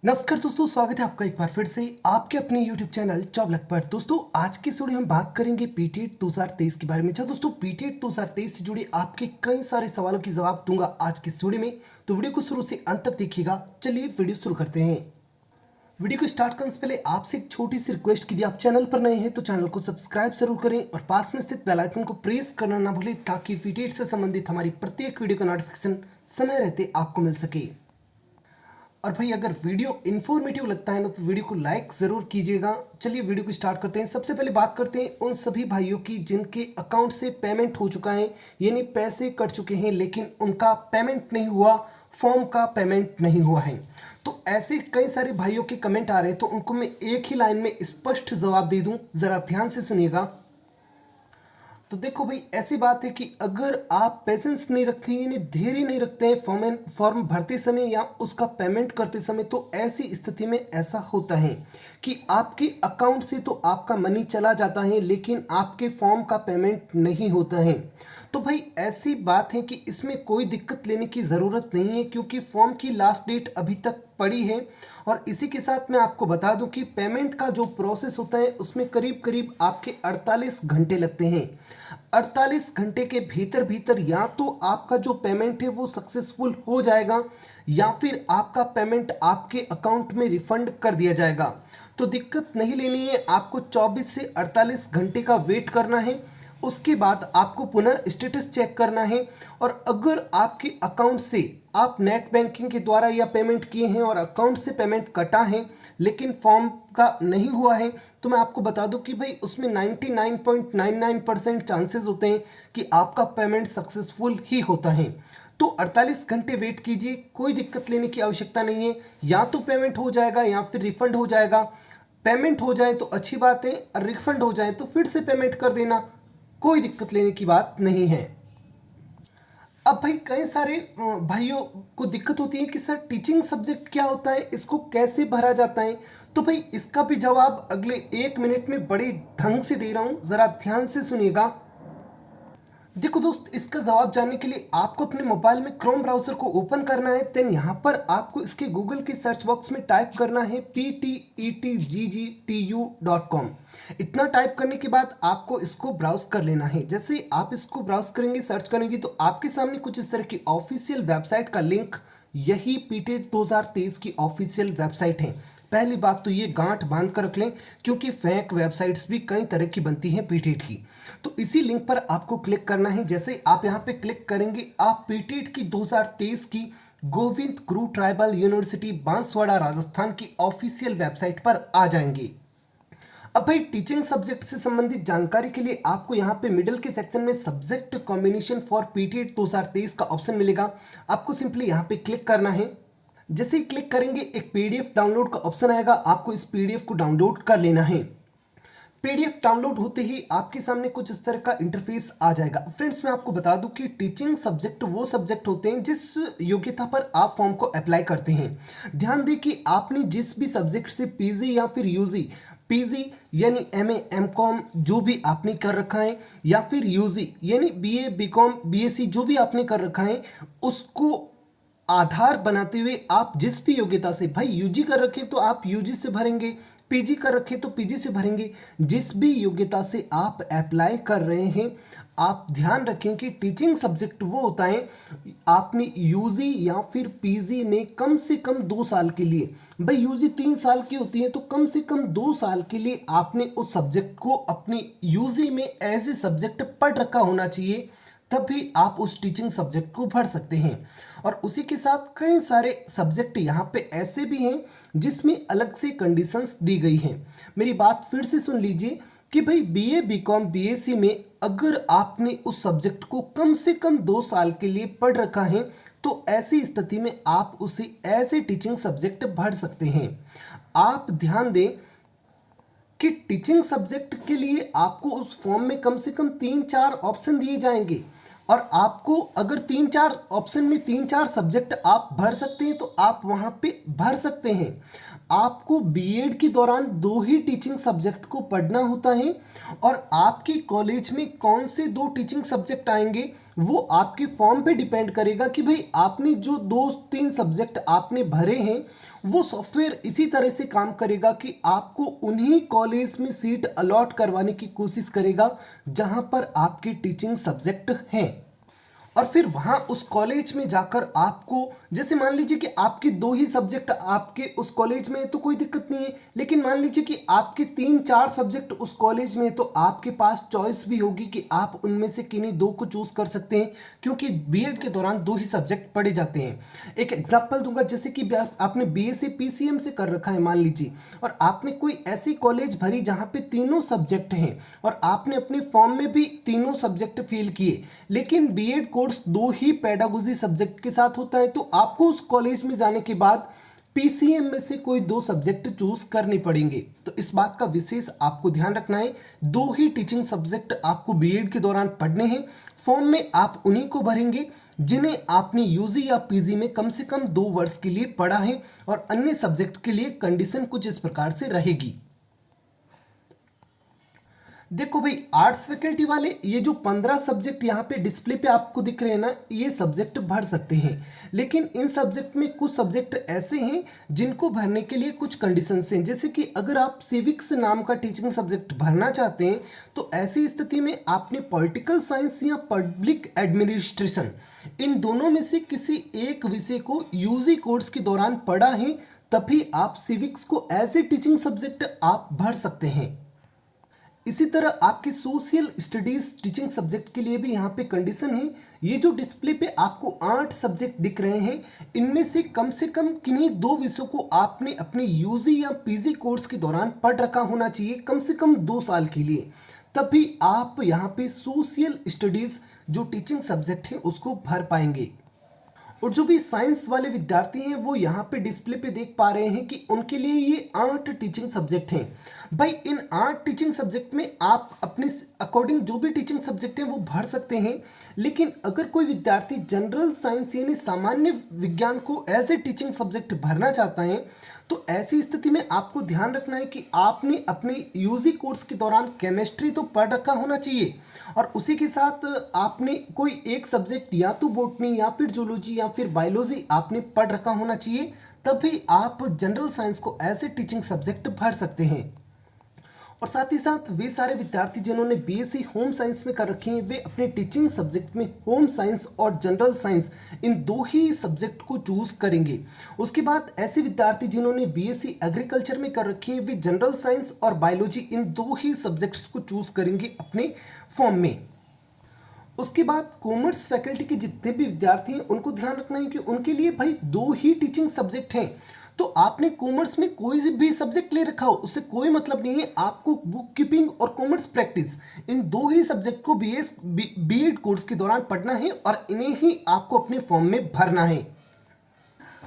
नमस्कार दोस्तों, स्वागत है आपका एक बार फिर से आपके अपने YouTube चैनल जॉब लक पर। दोस्तों आज की इस वीडियो में हम बात करेंगे पीटीईटी 2023 के बारे में। अच्छा दोस्तों, पीटीईटी 2023 से जुड़े आपके कई सारे सवालों के जवाब दूंगा आज की इस वीडियो में, तो वीडियो को शुरू से अंत तक देखिएगा। चलिए वीडियो शुरू करते हैं। वीडियो को स्टार्ट करने से पहले आपसे एक छोटी सी रिक्वेस्ट की, आप चैनल पर नए हैं तो चैनल को सब्सक्राइब जरूर करें और पास में स्थित बेल आइकन को प्रेस करना ना भूलें, ताकि पीटीईटी से संबंधित हमारी प्रत्येक वीडियो का नोटिफिकेशन समय रहते आपको मिल सके। और भाई अगर वीडियो इन्फॉर्मेटिव लगता है ना तो वीडियो को लाइक ज़रूर कीजिएगा। चलिए वीडियो को स्टार्ट करते हैं। सबसे पहले बात करते हैं उन सभी भाइयों की जिनके अकाउंट से पेमेंट हो चुका है, यानी पैसे कट चुके हैं लेकिन उनका पेमेंट नहीं हुआ, फॉर्म का पेमेंट नहीं हुआ है। तो ऐसे कई सारे भाइयों के कमेंट आ रहे हैं, तो उनको मैं एक ही लाइन में स्पष्ट जवाब दे दूं, ज़रा ध्यान से सुनिएगा। तो देखो भाई, ऐसी बात है कि अगर आप पेशेंस नहीं रखते हैं, यानी धैर्य नहीं रखते हैं फॉर्म भरते समय या उसका पेमेंट करते समय, तो ऐसी स्थिति में ऐसा होता है कि आपके अकाउंट से तो आपका मनी चला जाता है लेकिन आपके फॉर्म का पेमेंट नहीं होता है। तो भाई ऐसी बात है कि इसमें कोई दिक्कत लेने की ज़रूरत नहीं है, क्योंकि फॉर्म की लास्ट डेट अभी तक पड़ी है। और इसी के साथ मैं आपको बता दूं कि पेमेंट का जो प्रोसेस होता है उसमें करीब करीब आपके 48 घंटे लगते हैं। 48 घंटे के भीतर भीतर या तो आपका जो पेमेंट है वो सक्सेसफुल हो जाएगा या फिर आपका पेमेंट आपके अकाउंट में रिफंड कर दिया जाएगा। तो दिक्कत नहीं लेनी है, आपको 24 से 48 घंटे का वेट करना है। उसके बाद आपको पुनः स्टेटस चेक करना है। और अगर आपके अकाउंट से आप नेट बैंकिंग के द्वारा या पेमेंट किए हैं और अकाउंट से पेमेंट कटा है लेकिन फॉर्म का नहीं हुआ है, तो मैं आपको बता दूं कि भाई उसमें 99.99% चांसेस होते हैं कि आपका पेमेंट सक्सेसफुल ही होता है। तो 48 घंटे वेट कीजिए, कोई दिक्कत लेने की आवश्यकता नहीं है। या तो पेमेंट हो जाएगा या फिर रिफंड हो जाएगा। पेमेंट हो जाए तो अच्छी बात है, और रिफंड हो जाए तो फिर से पेमेंट कर देना, कोई दिक्कत लेने की बात नहीं है। अब भाई कई सारे भाइयों को दिक्कत होती है कि सर टीचिंग सब्जेक्ट क्या होता है, इसको कैसे भरा जाता है। तो भाई इसका भी जवाब अगले 1 मिनट में बड़े ढंग से दे रहा हूं, जरा ध्यान से सुनिएगा। देखो दोस्त, इसका जवाब जानने के लिए आपको अपने मोबाइल में क्रोम ब्राउजर को ओपन करना है। देन यहाँ पर आपको इसके गूगल के सर्च बॉक्स में टाइप करना है ptettgu.com। इतना टाइप करने के बाद आपको इसको ब्राउज कर लेना है। जैसे आप इसको ब्राउज करेंगे, सर्च करेंगे, तो आपके सामने कुछ इस तरह की ऑफिशियल वेबसाइट का लिंक, यही पीटीईटी 2023 की ऑफिशियल वेबसाइट है। पहली बात तो ये गांठ बांध कर रख लें, क्योंकि फेक वेबसाइट्स भी कई तरह की बनती हैं पीटीईटी की। तो इसी लिंक पर आपको क्लिक करना है। जैसे आप यहाँ पे क्लिक करेंगे, आप पीटीईटी की 2023 की गोविंद गुरु ट्राइबल यूनिवर्सिटी बांसवाड़ा राजस्थान की ऑफिशियल वेबसाइट पर आ जाएंगे। अब भाई टीचिंग सब्जेक्ट से संबंधित जानकारी के लिए आपको यहाँ पे मिडिल के सेक्शन में सब्जेक्ट कॉम्बिनेशन फॉर पीटीईटी 2023 का ऑप्शन मिलेगा। आपको सिंपली यहाँ पे क्लिक करना है। जैसे ही क्लिक करेंगे एक पीडीएफ डाउनलोड का ऑप्शन आएगा, आपको इस पीडीएफ को डाउनलोड कर लेना है। पीडीएफ डाउनलोड होते ही आपके सामने कुछ इस तरह का इंटरफेस आ जाएगा। फ्रेंड्स, मैं आपको बता दूं कि टीचिंग सब्जेक्ट वो सब्जेक्ट होते हैं जिस योग्यता पर आप फॉर्म को अप्लाई करते हैं। ध्यान दें कि आपने जिस भी सब्जेक्ट से पीजी या फिर यूजी, पीजी यानी एमए एमकॉम जो भी आपने कर रखा है, या फिर यूजी यानी बीए बीकॉम बीएससी जो भी आपने कर रखा है, उसको आधार बनाते हुए आप जिस भी योग्यता से, भाई यूजी कर रखे तो आप यूजी से भरेंगे, पीजी कर रखे तो पीजी से भरेंगे। जिस भी योग्यता से आप अप्लाई कर रहे हैं, आप ध्यान रखें कि टीचिंग सब्जेक्ट वो होता है, आपने यूजी या फिर पीजी में कम से कम 2 साल के लिए, भाई यूजी 3 साल की होती है तो कम से कम 2 साल के लिए आपने उस सब्जेक्ट को अपनी यूजी में एज ए सब्जेक्ट पढ़ रखा होना चाहिए, तब भी आप उस टीचिंग सब्जेक्ट को भर सकते हैं। और उसी के साथ कई सारे सब्जेक्ट यहाँ पे ऐसे भी हैं जिसमें अलग से कंडीशंस दी गई हैं। मेरी बात फिर से सुन लीजिए कि भाई बीए बीकॉम बीएससी में अगर आपने उस सब्जेक्ट को कम से कम 2 साल के लिए पढ़ रखा है, तो ऐसी स्थिति में आप उसे एज ए टीचिंग सब्जेक्ट भर सकते हैं। आप ध्यान दें कि टीचिंग सब्जेक्ट के लिए आपको उस फॉर्म में कम से कम 3-4 ऑप्शन दिए जाएंगे, और आपको अगर 3-4 ऑप्शन में 3-4 सब्जेक्ट आप भर सकते हैं तो आप वहां पे भर सकते हैं। आपको बीएड के दौरान 2 ही टीचिंग सब्जेक्ट को पढ़ना होता है, और आपके कॉलेज में कौन से 2 टीचिंग सब्जेक्ट आएंगे वो आपके फॉर्म पे डिपेंड करेगा कि भाई आपने जो 2-3 सब्जेक्ट आपने भरे हैं वो सॉफ्टवेयर इसी तरह से काम करेगा कि आपको उन्हीं कॉलेज में सीट अलॉट करवाने की कोशिश करेगा जहां पर आपके टीचिंग सब्जेक्ट हैं। और फिर वहां उस कॉलेज में जाकर आपको, जैसे मान लीजिए कि आपके 2 ही सब्जेक्ट आपके उस कॉलेज में है तो कोई दिक्कत नहीं है, लेकिन मान लीजिए कि आपके 3-4 सब्जेक्ट उस कॉलेज में है तो आपके पास चॉइस भी होगी कि आप उनमें से किन्हीं 2 को चूज कर सकते हैं, क्योंकि बीएड के दौरान 2 ही सब्जेक्ट पढ़े जाते हैं। एक एग्जाम्पल दूंगा, जैसे कि आपने बीएससी पीसीएम से कर रखा है मान लीजिए, और आपने कोई ऐसी कॉलेज भरी जहां पे तीनों सब्जेक्ट हैं और आपने अपने फॉर्म में भी तीनों सब्जेक्ट फिल किए, लेकिन बीएड कोर्स 2 ही पेडागोजी सब्जेक्ट के साथ होता है, तो आपको उस कॉलेज में जाने के बाद पीसीएम में से कोई 2 सब्जेक्ट चूज करने पड़ेंगे। तो इस बात का विशेष आपको ध्यान रखना है, 2 ही टीचिंग सब्जेक्ट आपको बीएड के दौरान पढ़ने हैं। फॉर्म में आप उन्हीं को भरेंगे जिन्हें आपने यूजी या पीजी में कम से कम 2 वर्ष के लिए पढ़ा है, और अन्य सब्जेक्ट के लिए कंडीशन कुछ इस प्रकार से रहेगी। देखो भाई, आर्ट्स फैकल्टी वाले ये जो 15 सब्जेक्ट यहाँ पे डिस्प्ले पे आपको दिख रहे हैं ना, ये सब्जेक्ट भर सकते हैं, लेकिन इन सब्जेक्ट में कुछ सब्जेक्ट ऐसे हैं जिनको भरने के लिए कुछ कंडीशंस हैं। जैसे कि अगर आप सिविक्स नाम का टीचिंग सब्जेक्ट भरना चाहते हैं तो ऐसी स्थिति में आपने पॉलिटिकल साइंस या पब्लिक एडमिनिस्ट्रेशन, इन दोनों में से किसी एक विषय को यूजी कोर्स के दौरान पढ़ा है, तभी आप सिविक्स को एज ए टीचिंग सब्जेक्ट आप भर सकते हैं। इसी तरह आपके सोशल स्टडीज टीचिंग सब्जेक्ट के लिए भी यहाँ पे कंडीशन है। ये जो डिस्प्ले पे आपको 8 सब्जेक्ट दिख रहे हैं, इनमें से कम किन्हीं 2 विषयों को आपने अपने यूजी या पीजी कोर्स के दौरान पढ़ रखा होना चाहिए, कम से कम 2 साल के लिए, तभी आप यहाँ पे सोशल स्टडीज जो टीचिंग सब्जेक्ट है उसको भर पाएंगे। और जो भी साइंस वाले विद्यार्थी हैं वो यहाँ पे डिस्प्ले पे देख पा रहे हैं कि उनके लिए ये 8 टीचिंग सब्जेक्ट हैं। भाई इन 8 टीचिंग सब्जेक्ट में आप अपने अकॉर्डिंग जो भी टीचिंग सब्जेक्ट हैं वो भर सकते हैं, लेकिन अगर कोई विद्यार्थी जनरल साइंस यानी सामान्य विज्ञान को एज ए टीचिंग सब्जेक्ट भरना चाहता है तो ऐसी स्थिति में आपको ध्यान रखना है कि आपने अपने यूजी कोर्स के दौरान केमिस्ट्री तो पढ़ रखा होना चाहिए, और उसी के साथ आपने कोई एक सब्जेक्ट या तो बॉटनी या फिर जूलॉजी या फिर बायोलॉजी आपने पढ़ रखा होना चाहिए, तभी आप जनरल साइंस को ऐसे टीचिंग सब्जेक्ट भर सकते हैं। और साथ ही साथ वे सारे विद्यार्थी जिन्होंने बीएससी होम साइंस में कर रखे हैं, वे अपने टीचिंग सब्जेक्ट में होम साइंस और जनरल साइंस इन 2 ही सब्जेक्ट को चूज करेंगे। उसके बाद ऐसे विद्यार्थी जिन्होंने बीएससी एग्रीकल्चर में कर रखे हैं, वे जनरल साइंस और बायोलॉजी इन 2 ही सब्जेक्ट्स को चूज करेंगे अपने फॉर्म में। उसके बाद कॉमर्स फैकल्टी के जितने भी विद्यार्थी हैं उनको ध्यान रखना है कि उनके लिए भाई 2 ही टीचिंग सब्जेक्ट हैं। तो आपने कॉमर्स में कोई भी सब्जेक्ट ले रखा हो उससे कोई मतलब नहीं है, आपको बुक कीपिंग और commerce practice in 2 he subject को बीएड कोर्स के दौरान पढ़ना है और इन्हें ही आपको अपने फॉर्म में भरना है।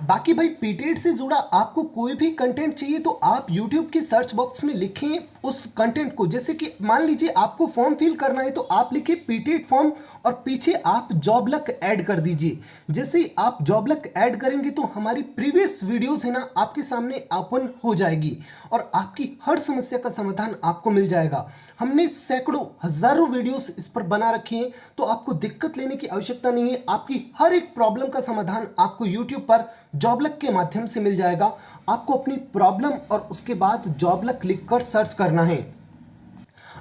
बाकी भाई पीटीएड से जुड़ा आपको कोई भी कंटेंट चाहिए तो आप यूट्यूब के सर्च बॉक्स में लिखें उस कंटेंट को। जैसे कि मान लीजिए आपको फॉर्म फिल करना है तो आप लिखिए पीटीएड फॉर्म और पीछे आप जॉब लक ऐड कर दीजिए। जैसे ही आप जॉब लक ऐड करेंगे तो हमारी प्रीवियस वीडियोस है ना आपके सामने ओपन हो जाएगी और आपकी हर समस्या का समाधान आपको मिल जाएगा। हमने सैकड़ों हजारों वीडियोस इस पर बना रखी हैं, तो आपको दिक्कत लेने की आवश्यकता नहीं है। आपकी हर एक प्रॉब्लम का समाधान आपको यूट्यूब पर जॉब लक के माध्यम से मिल जाएगा। आपको अपनी प्रॉब्लम और उसके बाद जॉब लक लिखकर सर्च करना है।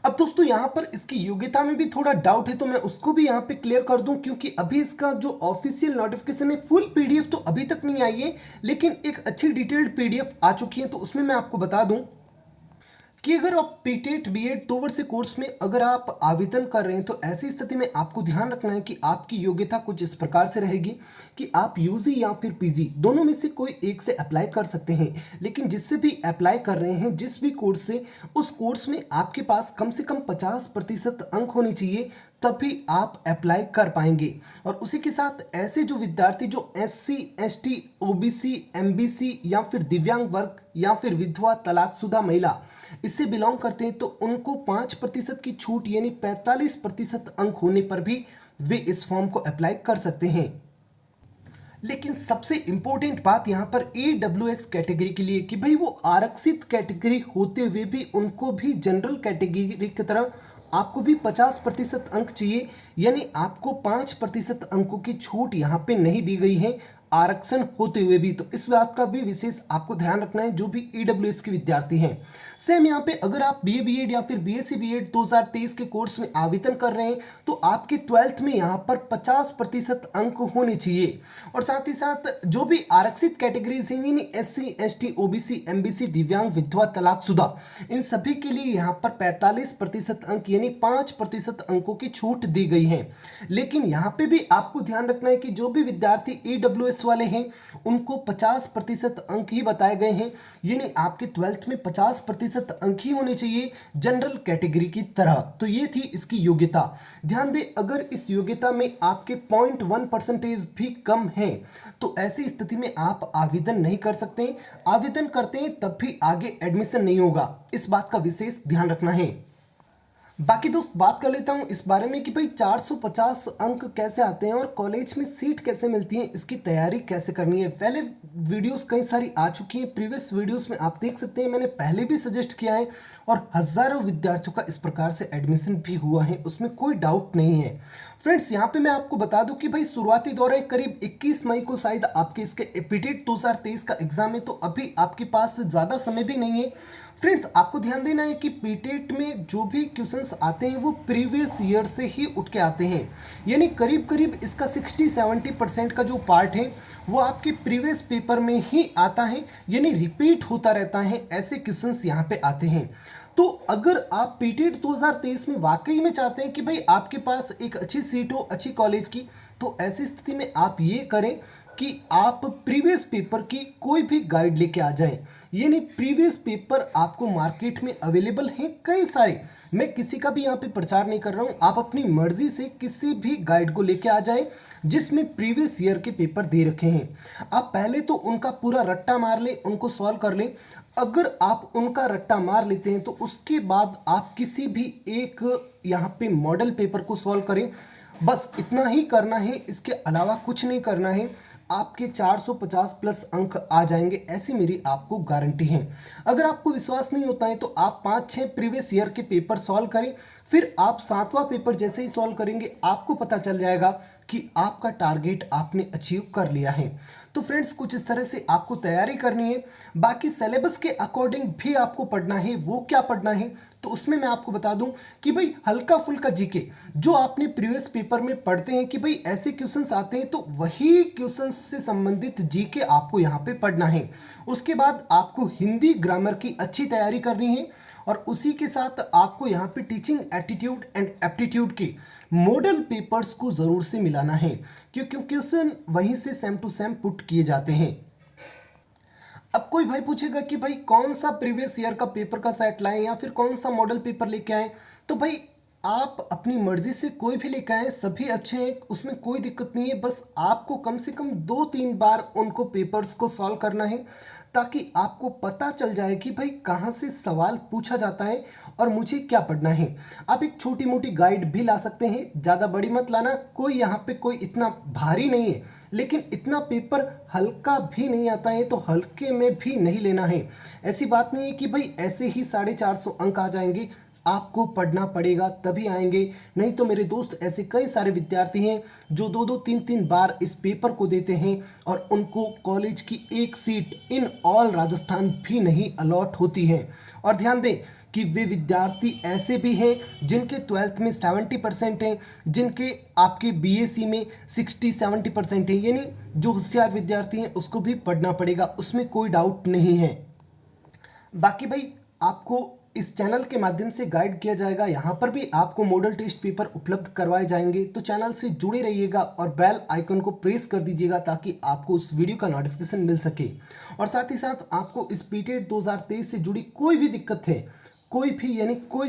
अब दोस्तों यहाँ पर इसकी योग्यता में भी थोड़ा डाउट है तो मैं उसको भी यहाँ पे क्लियर कर दूं, क्योंकि अभी इसका जो ऑफिशियल नोटिफिकेशन है फुल पीडीएफ तो अभी तक नहीं आई है, लेकिन एक अच्छी डिटेल्ड पीडीएफ आ चुकी है। तो उसमें मैं आपको बता दूं कि अगर आप पीटेट बीएड 2 वर्षीय कोर्स में अगर आप आवेदन कर रहे हैं तो ऐसी स्थिति में आपको ध्यान रखना है कि आपकी योग्यता कुछ इस प्रकार से रहेगी कि आप यूजी या फिर पीजी दोनों में से कोई एक से अप्लाई कर सकते हैं, लेकिन जिससे भी अप्लाई कर रहे हैं जिस भी कोर्स से, उस कोर्स में आपके पास कम से कम 50% अंक होने चाहिए, तभी आप अप्लाई कर पाएंगे। और उसी के साथ ऐसे जो विद्यार्थी जो एससी, एसटी, ओबीसी, एमबीसी या फिर दिव्यांग वर्ग या फिर विधवा, तलाकशुदा महिला इससे बिलोंग करते हैं तो उनको 5% की छूट यानी 45% अंक होने पर भी वे इस फॉर्म को अप्लाई कर सकते हैं। लेकिन सबसे इंपॉर्टेंट बात यहाँ पर AWS कैटेगरी के लिए कि भाई वो आरक्षित कैटेगरी होते हुए भी उनको भी जनरल कैटेगरी की तरह आपको भी 50% अंक चाहिए, यानी आपको 5% अंकों की छूट यहाँ पे नहीं दी गई है आरक्षण होते हुए भी। तो इस बात का भी विशेष आपको ध्यान रखना है जो भी ईडब्ल्यूएस के विद्यार्थी हैं। सेम यहाँ पे अगर आप बीए बीएड या फिर बीएससी बीएड 2023 के कोर्स में आवेदन कर रहे हैं तो आपके 12th में यहाँ पर 50% अंक होने चाहिए। और साथ ही साथ जो भी आरक्षित कैटेगरीज हैं यानी एससी एसटी ओबीसी एमबीसी दिव्यांग विधवा तलाकशुदा, इन सभी के लिए यहाँ पर 45% अंक यानी 5% अंकों की छूट दी गई है। लेकिन यहाँ पे भी आपको ध्यान रखना है कि जो भी विद्यार्थी ईडब्ल्यूएस वाले हैं उनको 50% अंक ही बताए गए हैं, यानी आपके 12th में 50% अंक ही होने चाहिए जनरल कैटेगरी की तरह। तो ये थी इसकी योग्यता। ध्यान दें, अगर इस योग्यता में आपके 0.1% भी कम है तो ऐसी स्थिति में आप आवेदन नहीं कर सकते। आवेदन करते हैं तब भी आगे एडमिशन नहीं होगा, इस बात का विशेष ध्यान रखना है। बाकी दोस्त बात कर लेता हूं इस बारे में कि भाई 450 अंक कैसे आते हैं और कॉलेज में सीट कैसे मिलती है, इसकी तैयारी कैसे करनी है। पहले वीडियोस कई सारी आ चुकी हैं, प्रीवियस वीडियोस में आप देख सकते हैं, मैंने पहले भी सजेस्ट किया है और हज़ारों विद्यार्थियों का इस प्रकार से एडमिशन भी हुआ है, उसमें कोई डाउट नहीं है। फ्रेंड्स यहाँ पे मैं आपको बता दूं कि भाई शुरुआती दौर है, करीब 21 मई को शायद आपके इसके पीटेट 2023 का एग्जाम है, तो अभी आपके पास ज़्यादा समय भी नहीं है। फ्रेंड्स आपको ध्यान देना है कि पीटेट में जो भी क्वेश्चंस आते हैं वो प्रीवियस ईयर से ही उठ के आते हैं, यानी करीब करीब इसका 60-70% का जो पार्ट है वो आपके प्रीवियस पेपर में ही आता है, यानी रिपीट होता रहता है, ऐसे क्वेश्चंस यहाँ पे आते हैं। तो अगर आप पीटेट 2023 में वाकई में चाहते हैं कि भाई आपके पास एक अच्छी सीट हो अच्छी कॉलेज की, तो ऐसी स्थिति में आप ये करें कि आप प्रीवियस पेपर की कोई भी गाइड लेके आ जाएं, यानी प्रीवियस पेपर आपको मार्केट में अवेलेबल हैं कई सारे, मैं किसी का भी यहाँ पे प्रचार नहीं कर रहा हूँ, आप अपनी मर्जी से किसी भी गाइड को लेके आ जाएं जिसमें प्रीवियस ईयर के पेपर दे रखे हैं। आप पहले तो उनका पूरा रट्टा मार लें, उनको सॉल्व कर लें। अगर आप उनका रट्टा मार लेते हैं तो उसके बाद आप किसी भी एक यहाँ पे मॉडल पेपर को सॉल्व करें, बस इतना ही करना है, इसके अलावा कुछ नहीं करना है। आपके 450 प्लस अंक आ जाएंगे, ऐसी मेरी आपको गारंटी है। अगर आपको विश्वास नहीं होता है तो आप 5-6 प्रीवियस ईयर के पेपर सॉल्व करें, फिर आप 7वां पेपर जैसे ही सॉल्व करेंगे आपको पता चल जाएगा कि आपका टारगेट आपने अचीव कर लिया है। तो फ्रेंड्स कुछ इस तरह से आपको तैयारी करनी है। बाकी सिलेबस के अकॉर्डिंग भी आपको पढ़ना है। वो क्या पढ़ना है तो उसमें मैं आपको बता दूं कि भाई हल्का फुल्का जीके जो आपने प्रीवियस पेपर में पढ़ते हैं कि भाई ऐसे क्वेश्चंस आते हैं तो वही क्वेश्चंस से संबंधित जीके आपको यहाँ पे पढ़ना है। उसके बाद आपको हिंदी ग्रामर की अच्छी तैयारी करनी है और उसी के साथ आपको यहाँ पे टीचिंग एटीट्यूड एंड एप्टीट्यूड के मॉडल पेपर्स को ज़रूर से मिलाना है, क्योंकि क्वेश्चन वहीं से सेम टू सेम पुट किए जाते हैं। अब कोई भाई पूछेगा कि भाई कौन सा प्रीवियस ईयर का पेपर का सेट लाएं या फिर कौन सा मॉडल पेपर लेके आएं, तो भाई आप अपनी मर्जी से कोई भी लेकर आए, सभी अच्छे हैं, उसमें कोई दिक्कत नहीं है। बस आपको कम से कम 2-3 बार उनको पेपर्स को सॉल्व करना है ताकि आपको पता चल जाए कि भाई कहाँ से सवाल पूछा जाता है और मुझे क्या पढ़ना है। आप एक छोटी मोटी गाइड भी ला सकते हैं, ज़्यादा बड़ी मत लाना, कोई यहाँ पे कोई इतना भारी नहीं है, लेकिन इतना पेपर हल्का भी नहीं आता है तो हल्के में भी नहीं लेना है। ऐसी बात नहीं है कि भाई ऐसे ही 450 अंक आ जाएंगे, आपको पढ़ना पड़ेगा तभी आएंगे। नहीं तो मेरे दोस्त ऐसे कई सारे विद्यार्थी हैं जो 2-2 3-3 बार इस पेपर को देते हैं और उनको कॉलेज की एक सीट इन ऑल राजस्थान भी नहीं अलॉट होती है। और ध्यान दें कि वे विद्यार्थी ऐसे भी हैं जिनके 12th में 70% हैं, जिनके आपके बीएससी में 60-70% हैं, यानी जो होशियार विद्यार्थी हैं उसको भी पढ़ना पड़ेगा, उसमें कोई डाउट नहीं है। बाकी भाई आपको इस चैनल के माध्यम से गाइड किया जाएगा, यहाँ पर भी आपको मॉडल टेस्ट पेपर उपलब्ध करवाए जाएंगे, तो चैनल से जुड़े रहिएगा और बेल आइकन को प्रेस कर दीजिएगा ताकि आपको उस वीडियो का नोटिफिकेशन मिल सके। और साथ ही साथ आपको इस पीटेट 2023 से जुड़ी कोई भी दिक्कत है, कोई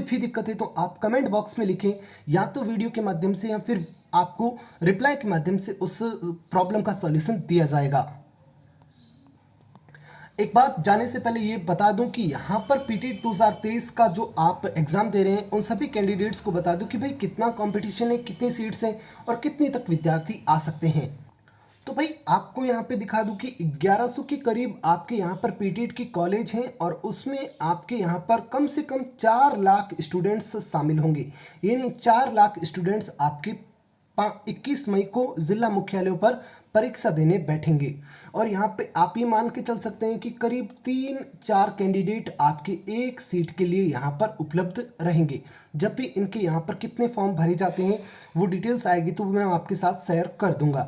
भी दिक्कत है तो आप कमेंट बॉक्स में लिखें, या तो वीडियो के माध्यम से या फिर आपको रिप्लाई के माध्यम से उस प्रॉब्लम का सॉल्यूशन दिया जाएगा। एक बात जाने से पहले ये बता दूं कि यहाँ पर पीटेट 2023 का जो आप एग्ज़ाम दे रहे हैं उन सभी कैंडिडेट्स को बता दूं कि भाई कितना कंपटीशन है, कितनी सीट्स हैं और कितने तक विद्यार्थी आ सकते हैं। तो भाई आपको यहाँ पे दिखा दूं कि 1100 के करीब आपके यहाँ पर पीटीईटी की कॉलेज हैं और उसमें आपके यहाँ पर कम से कम 4 लाख स्टूडेंट्स शामिल होंगे। यानी 4 लाख स्टूडेंट्स आपके 21 मई को जिला मुख्यालयों पर परीक्षा देने बैठेंगे। और यहाँ पे आप ये मान के चल सकते हैं कि करीब 3-4 कैंडिडेट आपके एक सीट के लिए यहाँ पर उपलब्ध रहेंगे। जब भी इनके यहाँ पर कितने फॉर्म भरे जाते हैं वो डिटेल्स आएगी तो मैं आपके साथ शेयर कर दूंगा।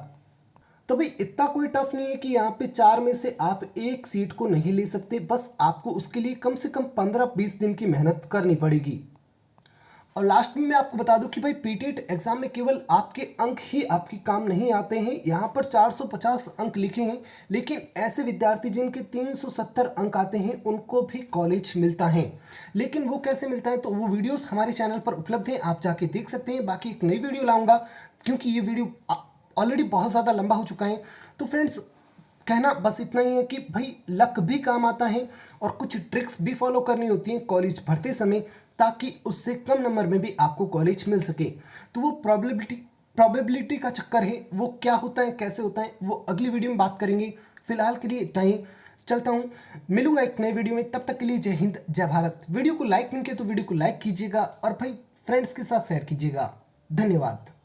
तो भाई इतना कोई टफ नहीं है कि यहाँ पे 4 में से आप एक सीट को नहीं ले सकते, बस आपको उसके लिए कम से कम 15-20 दिन की मेहनत करनी पड़ेगी। और लास्ट में मैं आपको बता दूं कि भाई पीटीईटी एग्जाम में केवल आपके अंक ही आपके काम नहीं आते हैं। यहाँ पर 450 अंक लिखे हैं, लेकिन ऐसे विद्यार्थी जिनके 370 अंक आते हैं उनको भी कॉलेज मिलता है। लेकिन वो कैसे मिलता है, तो वो वीडियोस हमारे चैनल पर उपलब्ध हैं, आप जाके देख सकते हैं। बाकी एक नई वीडियो लाऊंगा क्योंकि ये वीडियो ऑलरेडी बहुत ज़्यादा लंबा हो चुका है। तो फ्रेंड्स, कहना बस इतना ही है कि भाई लक भी काम आता है और कुछ ट्रिक्स भी फॉलो करनी होती हैं कॉलेज भरते समय, ताकि उससे कम नंबर में भी आपको कॉलेज मिल सके। तो वो प्रोबेबिलिटी का चक्कर है, वो क्या होता है, कैसे होता है, वो अगली वीडियो में बात करेंगे। फिलहाल के लिए इतना ही, चलता हूँ, मिलूंगा एक नए वीडियो में। तब तक के लिए जय हिंद जय भारत। वीडियो को लाइक नहीं किया तो वीडियो को लाइक कीजिएगा और भाई फ्रेंड्स के साथ शेयर कीजिएगा। धन्यवाद।